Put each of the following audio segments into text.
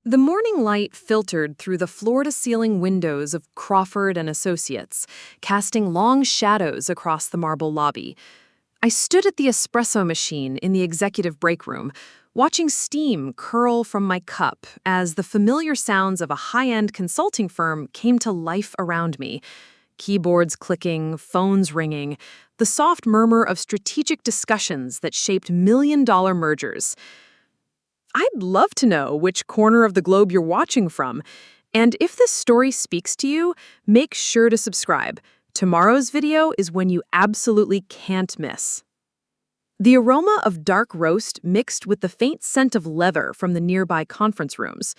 The morning light filtered through the floor-to-ceiling windows of Crawford and Associates, casting long shadows across the marble lobby. I stood at the espresso machine in the executive break room, watching steam curl from my cup as the familiar sounds of a high-end consulting firm came to life around me. Keyboards clicking, phones ringing, the soft murmur of strategic discussions that shaped million-dollar mergers. I'd love to know which corner of the globe you're watching from. And if this story speaks to you, make sure to subscribe. Tomorrow's video is one you absolutely can't miss. The aroma of dark roast mixed with the faint scent of leather from the nearby conference rooms.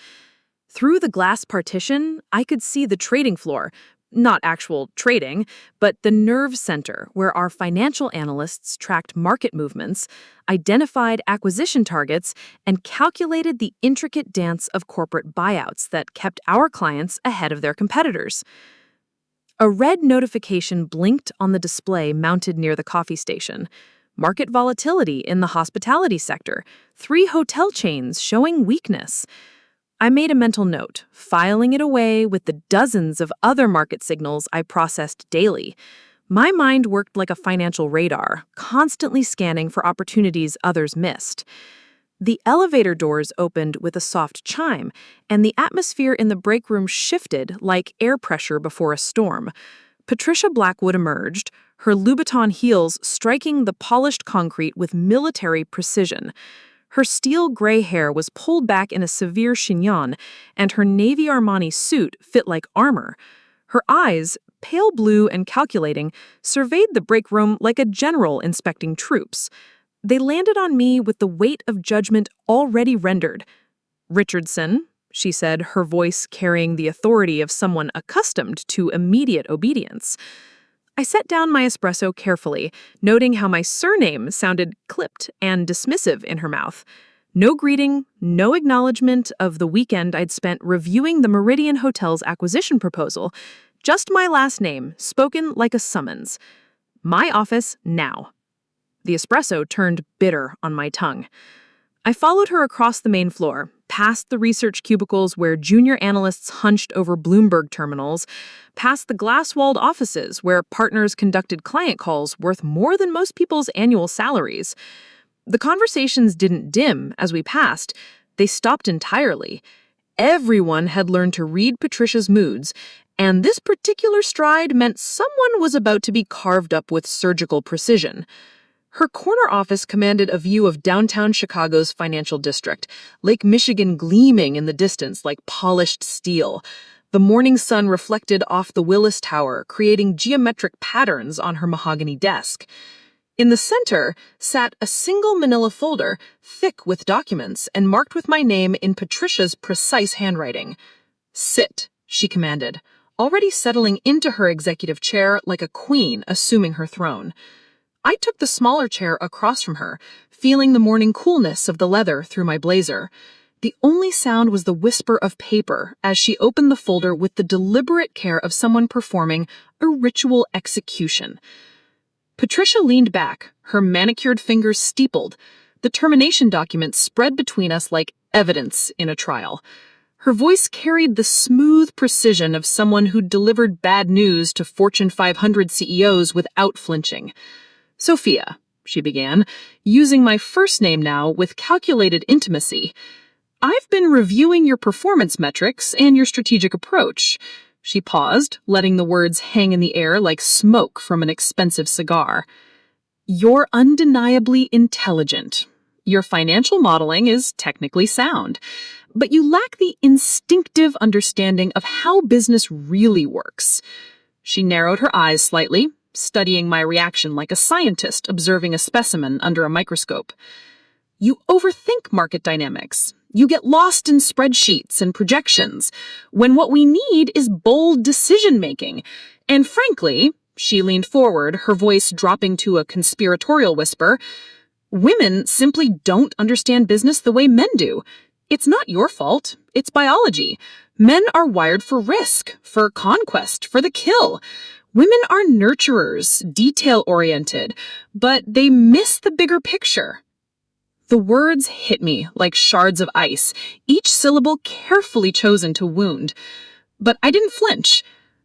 Through the glass partition, I could see the trading floor. Not actual trading, but the nerve center where our financial analysts tracked market movements, identified acquisition targets, and calculated the intricate dance of corporate buyouts that kept our clients ahead of their competitors. A red notification blinked on the display mounted near the coffee station. Market volatility in the hospitality sector, 3 hotel chains showing weakness. I made a mental note, filing it away with the dozens of other market signals I processed daily. My mind worked like a financial radar, constantly scanning for opportunities others missed. The elevator doors opened with a soft chime, and the atmosphere in the break room shifted like air pressure before a storm. Patricia Blackwood emerged, her Louboutin heels striking the polished concrete with military precision. Her steel gray hair was pulled back in a severe chignon, and her navy Armani suit fit like armor. Her eyes, pale blue and calculating, surveyed the break room like a general inspecting troops. They landed on me with the weight of judgment already rendered. "Richardson," she said, her voice carrying the authority of someone accustomed to immediate obedience. I set down my espresso carefully, noting how my surname sounded clipped and dismissive in her mouth. No greeting, no acknowledgement of the weekend I'd spent reviewing the Meridian Hotel's acquisition proposal, just my last name, spoken like a summons. My office now. The espresso turned bitter on my tongue. I followed her across the main floor, past the research cubicles where junior analysts hunched over Bloomberg terminals, past the glass-walled offices where partners conducted client calls worth more than most people's annual salaries. The conversations didn't dim as we passed. They stopped entirely. Everyone had learned to read Patricia's moods, and this particular stride meant someone was about to be carved up with surgical precision. Her corner office commanded a view of downtown Chicago's financial district, Lake Michigan gleaming in the distance like polished steel. The morning sun reflected off the Willis Tower, creating geometric patterns on her mahogany desk. In the center sat a single manila folder, thick with documents and marked with my name in Patricia's precise handwriting. "Sit," she commanded, already settling into her executive chair like a queen assuming her throne. I took the smaller chair across from her, feeling the morning coolness of the leather through my blazer. The only sound was the whisper of paper as she opened the folder with the deliberate care of someone performing a ritual execution. Patricia leaned back, her manicured fingers steepled. The termination document spread between us like evidence in a trial. Her voice carried the smooth precision of someone who'd delivered bad news to Fortune 500 CEOs without flinching. "Sophia," she began, using my first name now with calculated intimacy. "I've been reviewing your performance metrics and your strategic approach." She paused, letting the words hang in the air like smoke from an expensive cigar. "You're undeniably intelligent. Your financial modeling is technically sound, but you lack the instinctive understanding of how business really works." She narrowed her eyes slightly, studying my reaction like a scientist observing a specimen under a microscope. "You overthink market dynamics. You get lost in spreadsheets and projections, when what we need is bold decision-making. And frankly," she leaned forward, her voice dropping to a conspiratorial whisper, "women simply don't understand business the way men do. It's not your fault. It's biology. Men are wired for risk, for conquest, for the kill. Women are nurturers, detail-oriented, but they miss the bigger picture." The words hit me like shards of ice, each syllable carefully chosen to wound. But I didn't flinch.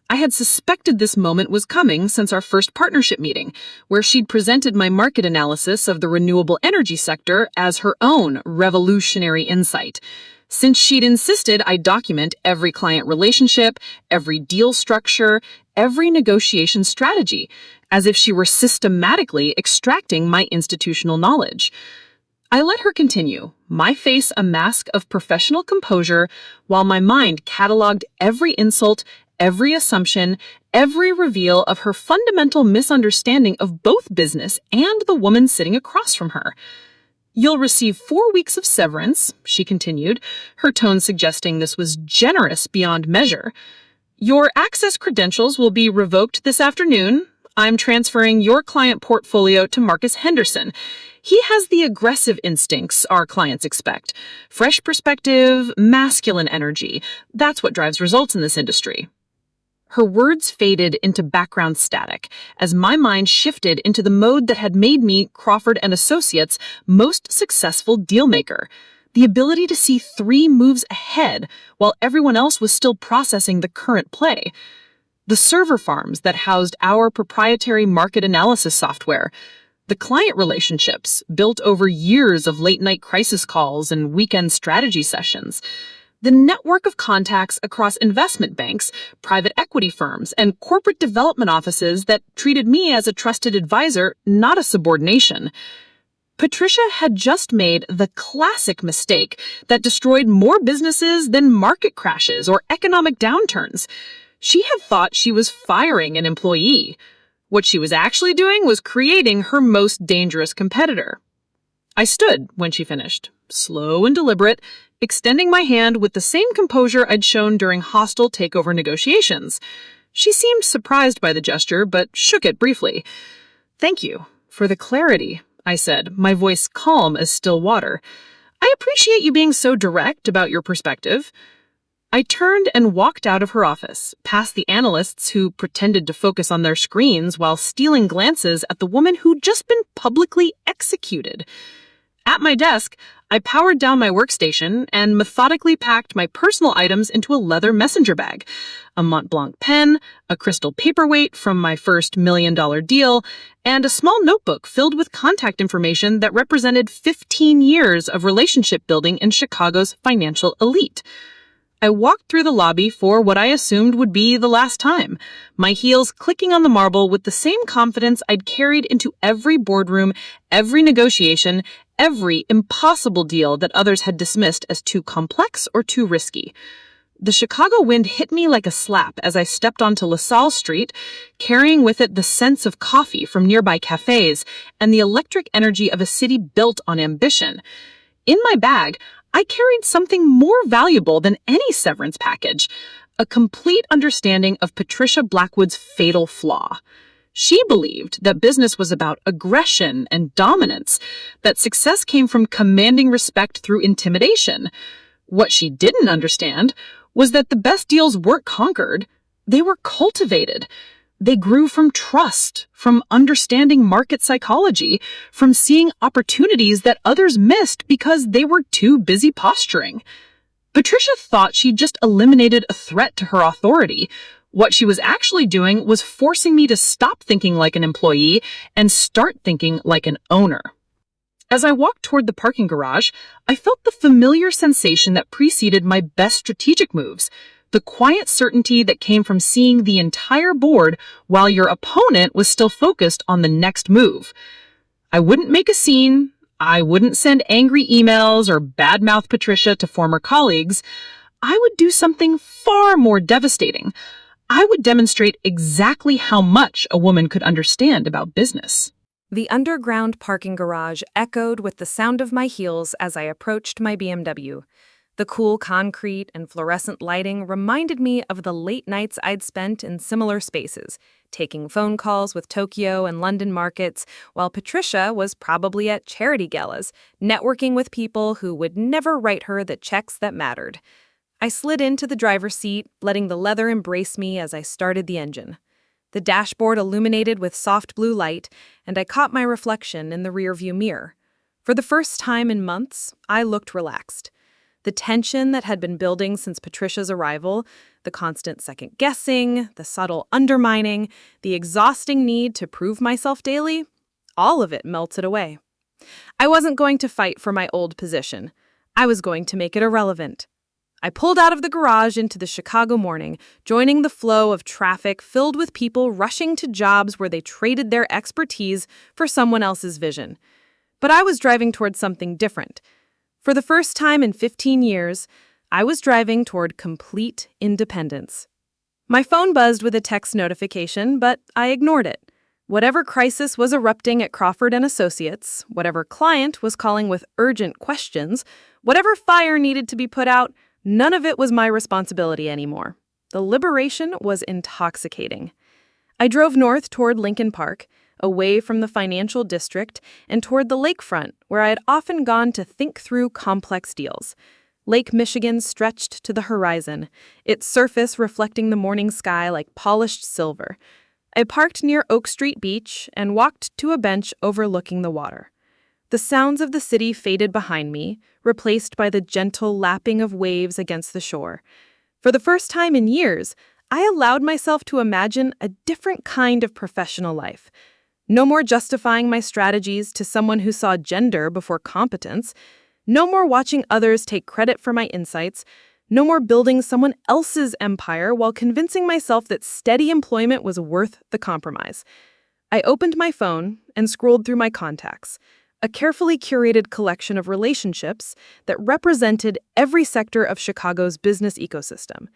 I had suspected this moment was coming since our first partnership meeting, where she'd presented my market analysis of the renewable energy sector as her own revolutionary insight. Since she'd insisted I document every client relationship, every deal structure, every negotiation strategy, as if she were systematically extracting my institutional knowledge. I let her continue, my face a mask of professional composure, while my mind cataloged every insult, every assumption, every reveal of her fundamental misunderstanding of both business and the woman sitting across from her. "You'll receive 4 weeks of severance," she continued, her tone suggesting this was generous beyond measure. "Your access credentials will be revoked this afternoon. I'm transferring your client portfolio to Marcus Henderson. He has the aggressive instincts our clients expect. Fresh perspective, masculine energy. That's what drives results in this industry." Her words faded into background static as my mind shifted into the mode that had made me Crawford and Associates' most successful dealmaker. The ability to see 3 moves ahead while everyone else was still processing the current play. The server farms that housed our proprietary market analysis software. The client relationships built over years of late-night crisis calls and weekend strategy sessions. The network of contacts across investment banks, private equity firms, and corporate development offices that treated me as a trusted advisor, not a subordination. Patricia had just made the classic mistake that destroyed more businesses than market crashes or economic downturns. She had thought she was firing an employee. What she was actually doing was creating her most dangerous competitor. I stood when she finished, slow and deliberate, extending my hand with the same composure I'd shown during hostile takeover negotiations. She seemed surprised by the gesture, but shook it briefly. "Thank you for the clarity," I said, my voice calm as still water. "I appreciate you being so direct about your perspective." I turned and walked out of her office, past the analysts who pretended to focus on their screens while stealing glances at the woman who'd just been publicly executed. At my desk, I powered down my workstation and methodically packed my personal items into a leather messenger bag. A Mont Blanc pen, a crystal paperweight from my first $1 million deal, and a small notebook filled with contact information that represented 15 years of relationship building in Chicago's financial elite. I walked through the lobby for what I assumed would be the last time, my heels clicking on the marble with the same confidence I'd carried into every boardroom, every negotiation, every impossible deal that others had dismissed as too complex or too risky. The Chicago wind hit me like a slap as I stepped onto LaSalle Street, carrying with it the scents of coffee from nearby cafes and the electric energy of a city built on ambition. In my bag, I carried something more valuable than any severance package, a complete understanding of Patricia Blackwood's fatal flaw. She believed that business was about aggression and dominance, that success came from commanding respect through intimidation. What she didn't understand was that the best deals weren't conquered, they were cultivated. They grew from trust, from understanding market psychology, from seeing opportunities that others missed because they were too busy posturing. Patricia thought she'd just eliminated a threat to her authority. What she was actually doing was forcing me to stop thinking like an employee and start thinking like an owner. As I walked toward the parking garage, I felt the familiar sensation that preceded my best strategic moves. The quiet certainty that came from seeing the entire board while your opponent was still focused on the next move. I wouldn't make a scene. I wouldn't send angry emails or badmouth Patricia to former colleagues. I would do something far more devastating. I would demonstrate exactly how much a woman could understand about business. The underground parking garage echoed with the sound of my heels as I approached my BMW. The cool concrete and fluorescent lighting reminded me of the late nights I'd spent in similar spaces, taking phone calls with Tokyo and London markets, while Patricia was probably at charity galas, networking with people who would never write her the checks that mattered. I slid into the driver's seat, letting the leather embrace me as I started the engine. The dashboard illuminated with soft blue light, and I caught my reflection in the rearview mirror. For the first time in months, I looked relaxed. The tension that had been building since Patricia's arrival, the constant second-guessing, the subtle undermining, the exhausting need to prove myself daily, all of it melted away. I wasn't going to fight for my old position. I was going to make it irrelevant. I pulled out of the garage into the Chicago morning, joining the flow of traffic filled with people rushing to jobs where they traded their expertise for someone else's vision. But I was driving towards something different. For the first time in 15 years, I was driving toward complete independence. My phone buzzed with a text notification, but I ignored it. Whatever crisis was erupting at Crawford & Associates, whatever client was calling with urgent questions, whatever fire needed to be put out, none of it was my responsibility anymore. The liberation was intoxicating. I drove north toward Lincoln Park, away from the financial district, and toward the lakefront, where I had often gone to think through complex deals. Lake Michigan stretched to the horizon, its surface reflecting the morning sky like polished silver. I parked near Oak Street Beach and walked to a bench overlooking the water. The sounds of the city faded behind me, replaced by the gentle lapping of waves against the shore. For the first time in years, I allowed myself to imagine a different kind of professional life. No more justifying my strategies to someone who saw gender before competence. No more watching others take credit for my insights. No more building someone else's empire while convincing myself that steady employment was worth the compromise. I opened my phone and scrolled through my contacts, a carefully curated collection of relationships that represented every sector of Chicago's business ecosystem.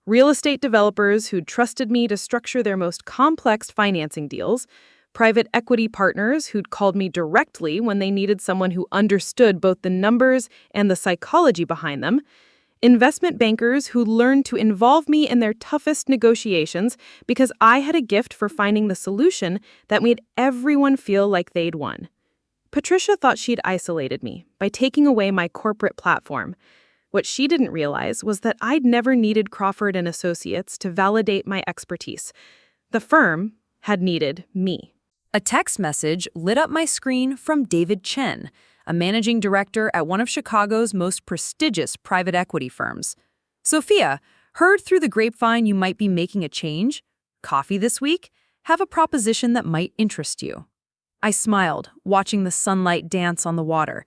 Real estate developers who'd trusted me to structure their most complex financing deals, private equity partners who'd called me directly when they needed someone who understood both the numbers and the psychology behind them, investment bankers who learned to involve me in their toughest negotiations because I had a gift for finding the solution that made everyone feel like they'd won. Patricia thought she'd isolated me by taking away my corporate platform. What she didn't realize was that I'd never needed Crawford & Associates to validate my expertise. The firm had needed me. A text message lit up my screen from David Chen, a managing director at one of Chicago's most prestigious private equity firms. Sophia, heard through the grapevine you might be making a change? Coffee this week? Have a proposition that might interest you. I smiled, watching the sunlight dance on the water.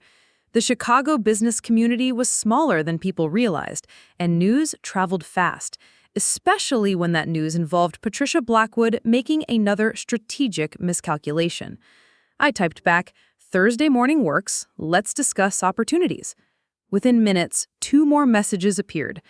The Chicago business community was smaller than people realized, and news traveled fast, especially when that news involved Patricia Blackwood making another strategic miscalculation. I typed back, "Thursday morning works, let's discuss opportunities." Within minutes, 2 more messages appeared.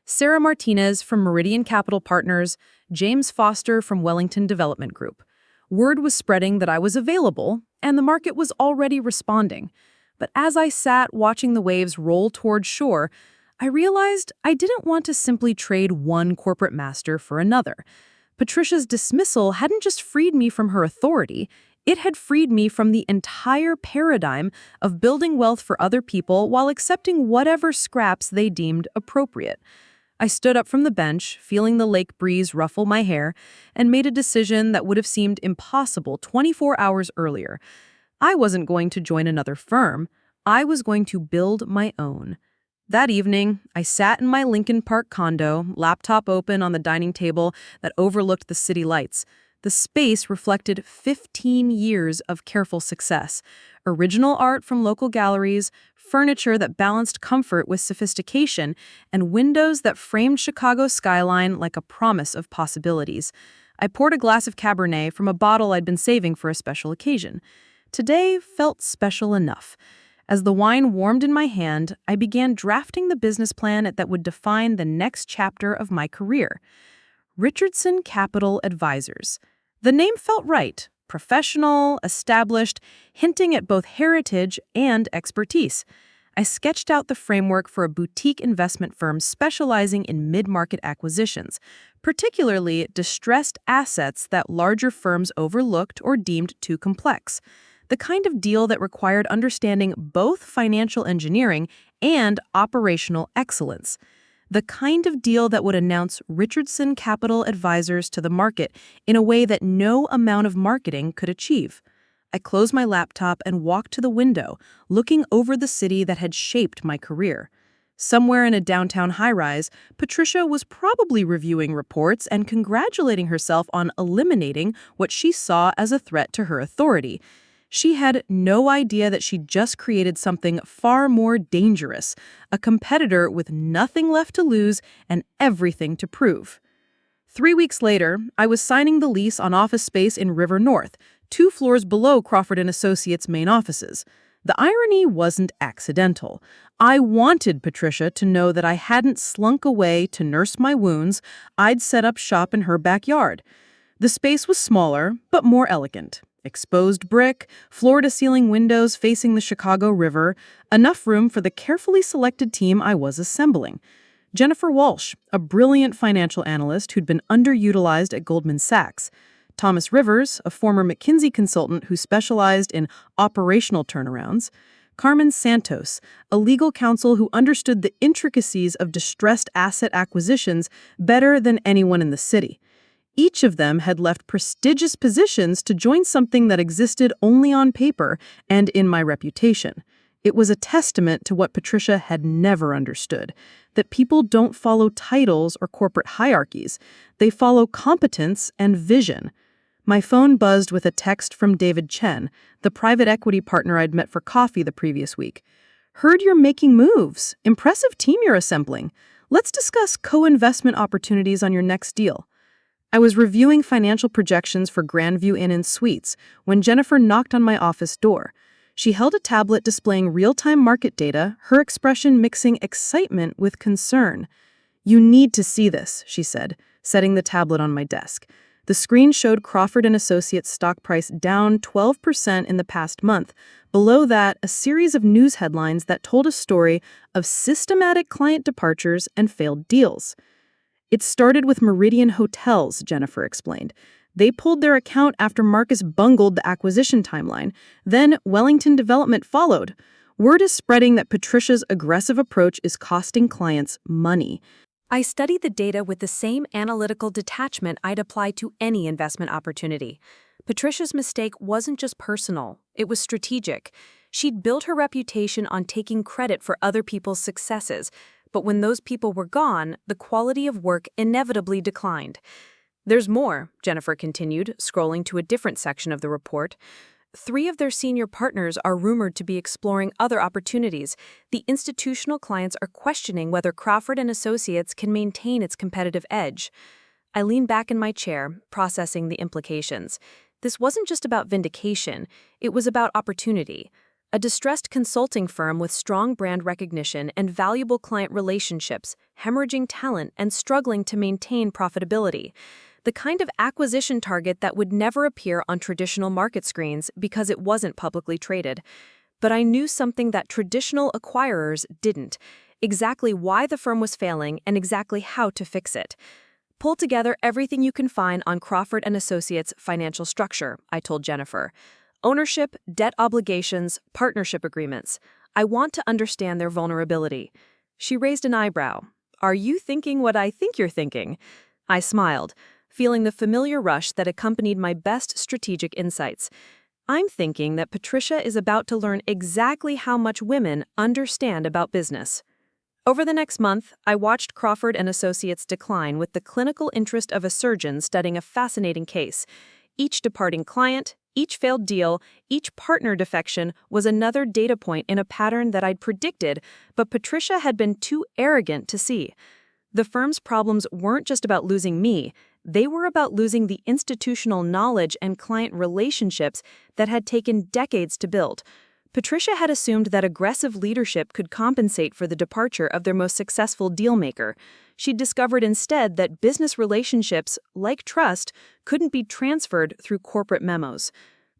Sarah Martinez from Meridian Capital Partners, James Foster from Wellington Development Group. Word was spreading that I was available, and the market was already responding. But as I sat watching the waves roll toward shore, I realized I didn't want to simply trade one corporate master for another. Patricia's dismissal hadn't just freed me from her authority, it had freed me from the entire paradigm of building wealth for other people while accepting whatever scraps they deemed appropriate. I stood up from the bench, feeling the lake breeze ruffle my hair, and made a decision that would have seemed impossible 24 hours earlier. I wasn't going to join another firm. I was going to build my own. That evening, I sat in my Lincoln Park condo, laptop open on the dining table that overlooked the city lights. The space reflected 15 years of careful success, original art from local galleries, furniture that balanced comfort with sophistication, and windows that framed Chicago's skyline like a promise of possibilities. I poured a glass of Cabernet from a bottle I'd been saving for a special occasion. Today felt special enough. As the wine warmed in my hand, I began drafting the business plan that would define the next chapter of my career. Richardson Capital Advisors. The name felt right, professional, established, hinting at both heritage and expertise. I sketched out the framework for a boutique investment firm specializing in mid-market acquisitions, particularly distressed assets that larger firms overlooked or deemed too complex. The kind of deal that required understanding both financial engineering and operational excellence. The kind of deal that would announce Richardson Capital Advisors to the market in a way that no amount of marketing could achieve. I closed my laptop and walked to the window, looking over the city that had shaped my career. Somewhere in a downtown high-rise, Patricia was probably reviewing reports and congratulating herself on eliminating what she saw as a threat to her authority. She had no idea that she'd just created something far more dangerous, a competitor with nothing left to lose and everything to prove. 3 weeks later, I was signing the lease on office space in River North, 2 floors below Crawford & Associates' main offices. The irony wasn't accidental. I wanted Patricia to know that I hadn't slunk away to nurse my wounds. I'd set up shop in her backyard. The space was smaller, but more elegant. Exposed brick, floor-to-ceiling windows facing the Chicago River, enough room for the carefully selected team I was assembling. Jennifer Walsh, a brilliant financial analyst who'd been underutilized at Goldman Sachs. Thomas Rivers, a former McKinsey consultant who specialized in operational turnarounds. Carmen Santos, a legal counsel who understood the intricacies of distressed asset acquisitions better than anyone in the city. Each of them had left prestigious positions to join something that existed only on paper and in my reputation. It was a testament to what Patricia had never understood, that people don't follow titles or corporate hierarchies. They follow competence and vision. My phone buzzed with a text from David Chen, the private equity partner I'd met for coffee the previous week. "Heard you're making moves. Impressive team you're assembling. Let's discuss co-investment opportunities on your next deal." I was reviewing financial projections for Grandview Inn & Suites when Jennifer knocked on my office door. She held a tablet displaying real-time market data, her expression mixing excitement with concern. "You need to see this," she said, setting the tablet on my desk. The screen showed Crawford & Associates' stock price down 12% in the past month. Below that, a series of news headlines that told a story of systematic client departures and failed deals. "It started with Meridian Hotels," Jennifer explained. "They pulled their account after Marcus bungled the acquisition timeline. Then Wellington Development followed. Word is spreading that Patricia's aggressive approach is costing clients money." I studied the data with the same analytical detachment I'd apply to any investment opportunity. Patricia's mistake wasn't just personal, it was strategic. She'd built her reputation on taking credit for other people's successes, but when those people were gone, the quality of work inevitably declined. "There's more," Jennifer continued, scrolling to a different section of the report. 3 of their senior partners are rumored to be exploring other opportunities. The institutional clients are questioning whether Crawford & Associates can maintain its competitive edge. I leaned back in my chair, processing the implications. This wasn't just about vindication, it was about opportunity. A distressed consulting firm with strong brand recognition and valuable client relationships, hemorrhaging talent and struggling to maintain profitability. The kind of acquisition target that would never appear on traditional market screens because it wasn't publicly traded. But I knew something that traditional acquirers didn't, exactly why the firm was failing and exactly how to fix it. "Pull together everything you can find on Crawford & Associates' financial structure," I told Jennifer. "Ownership, debt obligations, partnership agreements. I want to understand their vulnerability." She raised an eyebrow. "Are you thinking what I think you're thinking?" I smiled, feeling the familiar rush that accompanied my best strategic insights. I'm thinking that Patricia is about to learn exactly how much women understand about business. Over the next month, I watched Crawford & Associates decline with the clinical interest of a surgeon studying a fascinating case. Each departing client, each failed deal, each partner defection was another data point in a pattern that I'd predicted, but Patricia had been too arrogant to see. The firm's problems weren't just about losing me, they were about losing the institutional knowledge and client relationships that had taken decades to build. Patricia had assumed that aggressive leadership could compensate for the departure of their most successful dealmaker. She'd discovered instead that business relationships, like trust, couldn't be transferred through corporate memos.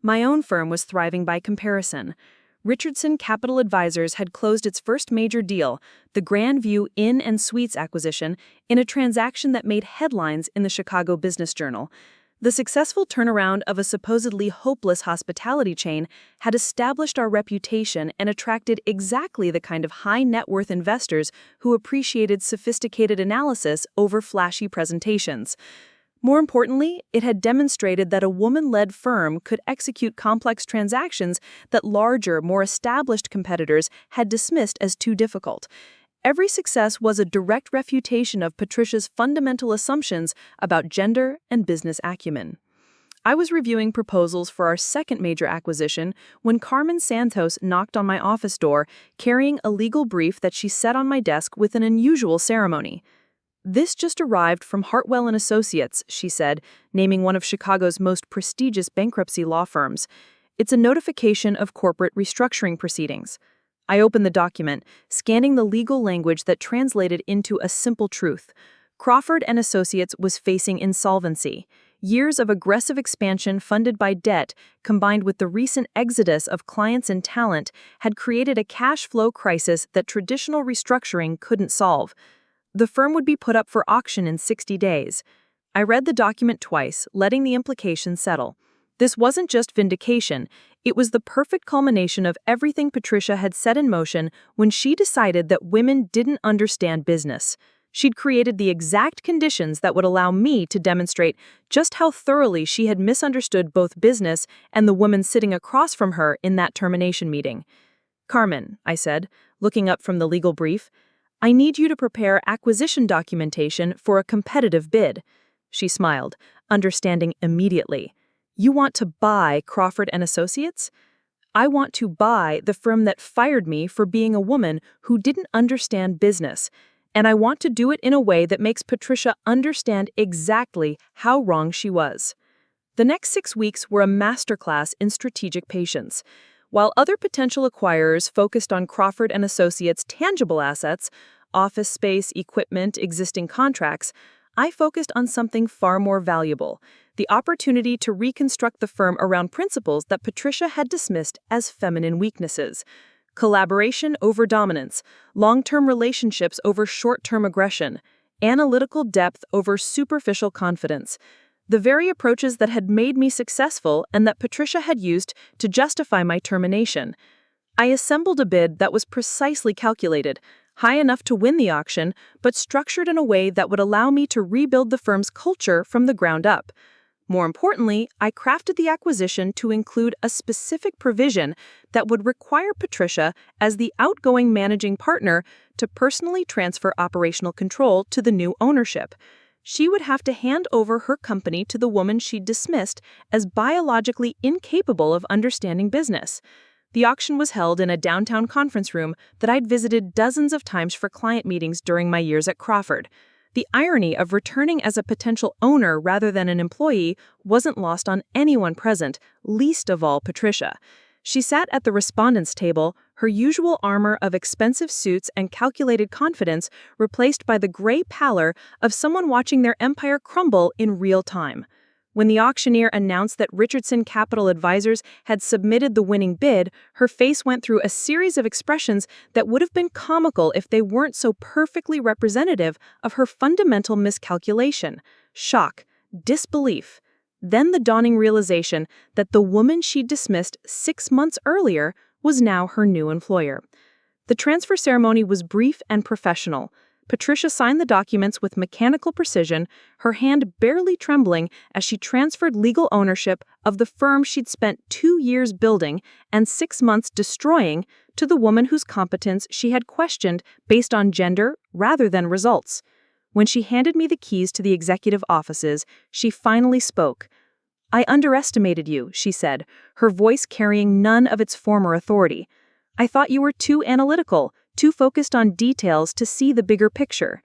My own firm was thriving by comparison. Richardson Capital Advisors had closed its first major deal, the Grandview Inn & Suites acquisition, in a transaction that made headlines in the Chicago Business Journal. The successful turnaround of a supposedly hopeless hospitality chain had established our reputation and attracted exactly the kind of high-net-worth investors who appreciated sophisticated analysis over flashy presentations. More importantly, it had demonstrated that a woman-led firm could execute complex transactions that larger, more established competitors had dismissed as too difficult. Every success was a direct refutation of Patricia's fundamental assumptions about gender and business acumen. I was reviewing proposals for our second major acquisition when Carmen Santos knocked on my office door, carrying a legal brief that she set on my desk with an unusual ceremony. "This just arrived from Hartwell and Associates," she said, naming one of Chicago's most prestigious bankruptcy law firms. "It's a notification of corporate restructuring proceedings." I opened the document, scanning the legal language that translated into a simple truth. Crawford and Associates was facing insolvency. Years of aggressive expansion funded by debt, combined with the recent exodus of clients and talent, had created a cash flow crisis that traditional restructuring couldn't solve. The firm would be put up for auction in 60 days. I read the document twice, letting the implications settle. This wasn't just vindication, it was the perfect culmination of everything Patricia had set in motion when she decided that women didn't understand business. She'd created the exact conditions that would allow me to demonstrate just how thoroughly she had misunderstood both business and the woman sitting across from her in that termination meeting. "Carmen," I said, looking up from the legal brief, "I need you to prepare acquisition documentation for a competitive bid." She smiled, understanding immediately. "You want to buy Crawford and Associates?" "I want to buy the firm that fired me for being a woman who didn't understand business, and I want to do it in a way that makes Patricia understand exactly how wrong she was." The next 6 weeks were a masterclass in strategic patience. While other potential acquirers focused on Crawford and Associates' tangible assets, office space, equipment, existing contracts, I focused on something far more valuable, the opportunity to reconstruct the firm around principles that Patricia had dismissed as feminine weaknesses. Collaboration over dominance, long-term relationships over short-term aggression, analytical depth over superficial confidence. The very approaches that had made me successful and that Patricia had used to justify my termination. I assembled a bid that was precisely calculated, high enough to win the auction, but structured in a way that would allow me to rebuild the firm's culture from the ground up. More importantly, I crafted the acquisition to include a specific provision that would require Patricia, as the outgoing managing partner, to personally transfer operational control to the new ownership. She would have to hand over her company to the woman she'd dismissed as biologically incapable of understanding business. The auction was held in a downtown conference room that I'd visited dozens of times for client meetings during my years at Crawford. The irony of returning as a potential owner rather than an employee wasn't lost on anyone present, least of all Patricia. She sat at the respondents' table, her usual armor of expensive suits and calculated confidence replaced by the gray pallor of someone watching their empire crumble in real time. When the auctioneer announced that Richardson Capital Advisors had submitted the winning bid, her face went through a series of expressions that would have been comical if they weren't so perfectly representative of her fundamental miscalculation: shock, disbelief, then the dawning realization that the woman she'd dismissed 6 months earlier was now her new employer. The transfer ceremony was brief and professional. Patricia signed the documents with mechanical precision, her hand barely trembling as she transferred legal ownership of the firm she'd spent 2 years building and 6 months destroying to the woman whose competence she had questioned based on gender rather than results. When she handed me the keys to the executive offices, she finally spoke. "I underestimated you," she said, her voice carrying none of its former authority. "I thought you were too analytical, too focused on details to see the bigger picture."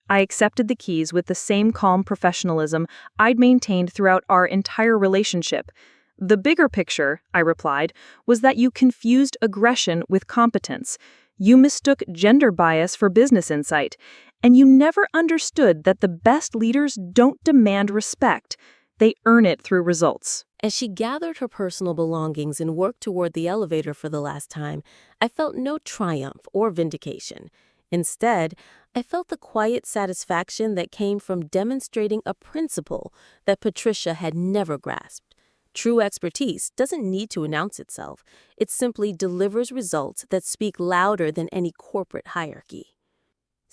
I accepted the keys with the same calm professionalism I'd maintained throughout our entire relationship. "The bigger picture," I replied, "was that you confused aggression with competence. You mistook gender bias for business insight, and you never understood that the best leaders don't demand respect. They earn it through results." As she gathered her personal belongings and worked toward the elevator for the last time, I felt no triumph or vindication. Instead, I felt the quiet satisfaction that came from demonstrating a principle that Patricia had never grasped. True expertise doesn't need to announce itself. It simply delivers results that speak louder than any corporate hierarchy.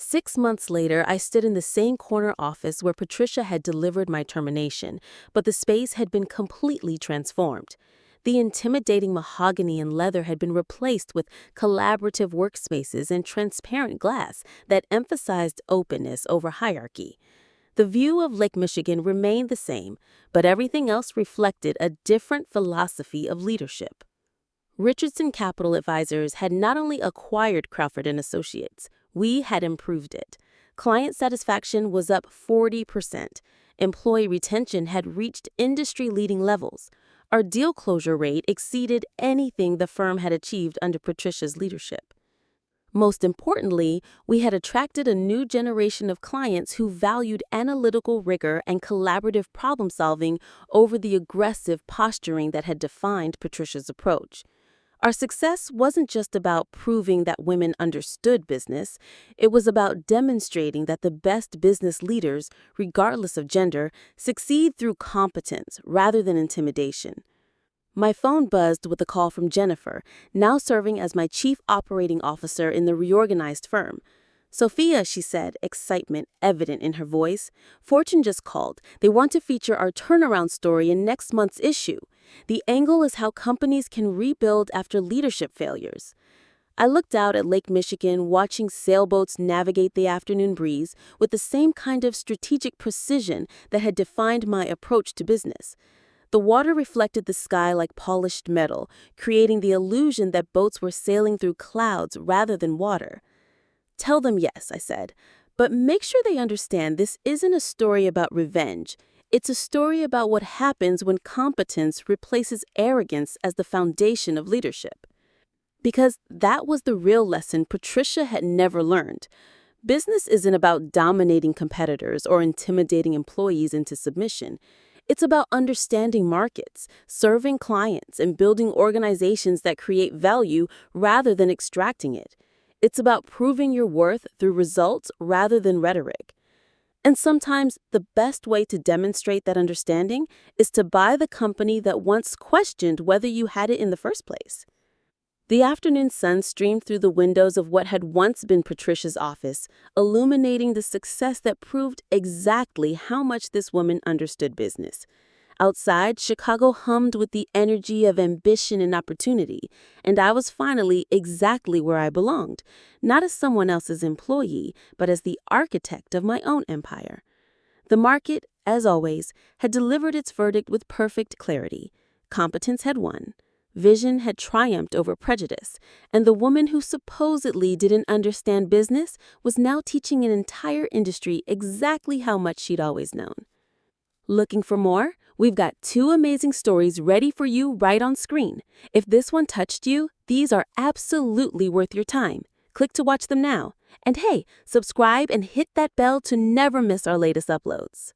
6 months later, I stood in the same corner office where Patricia had delivered my termination, but the space had been completely transformed. The intimidating mahogany and leather had been replaced with collaborative workspaces and transparent glass that emphasized openness over hierarchy. The view of Lake Michigan remained the same, but everything else reflected a different philosophy of leadership. Richardson Capital Advisors had not only acquired Crawford & Associates, we had improved it. Client satisfaction was up 40%. Employee retention had reached industry-leading levels. Our deal closure rate exceeded anything the firm had achieved under Patricia's leadership. Most importantly, we had attracted a new generation of clients who valued analytical rigor and collaborative problem-solving over the aggressive posturing that had defined Patricia's approach. Our success wasn't just about proving that women understood business. It was about demonstrating that the best business leaders, regardless of gender, succeed through competence rather than intimidation. My phone buzzed with a call from Jennifer, now serving as my chief operating officer in the reorganized firm. "Sophia," she said, excitement evident in her voice. "Fortune just called. They want to feature our turnaround story in next month's issue. The angle is how companies can rebuild after leadership failures." I looked out at Lake Michigan, watching sailboats navigate the afternoon breeze with the same kind of strategic precision that had defined my approach to business. The water reflected the sky like polished metal, creating the illusion that boats were sailing through clouds rather than water. "Tell them yes," I said, "but make sure they understand this isn't a story about revenge. It's a story about what happens when competence replaces arrogance as the foundation of leadership." Because that was the real lesson Patricia had never learned. Business isn't about dominating competitors or intimidating employees into submission. It's about understanding markets, serving clients, and building organizations that create value rather than extracting it. It's about proving your worth through results rather than rhetoric. And sometimes the best way to demonstrate that understanding is to buy the company that once questioned whether you had it in the first place. The afternoon sun streamed through the windows of what had once been Patricia's office, illuminating the success that proved exactly how much this woman understood business. Outside, Chicago hummed with the energy of ambition and opportunity, and I was finally exactly where I belonged, not as someone else's employee, but as the architect of my own empire. The market, as always, had delivered its verdict with perfect clarity. Competence had won. Vision had triumphed over prejudice, and the woman who supposedly didn't understand business was now teaching an entire industry exactly how much she'd always known. Looking for more? We've got 2 amazing stories ready for you right on screen. If this one touched you, these are absolutely worth your time. Click to watch them now. And hey, subscribe and hit that bell to never miss our latest uploads.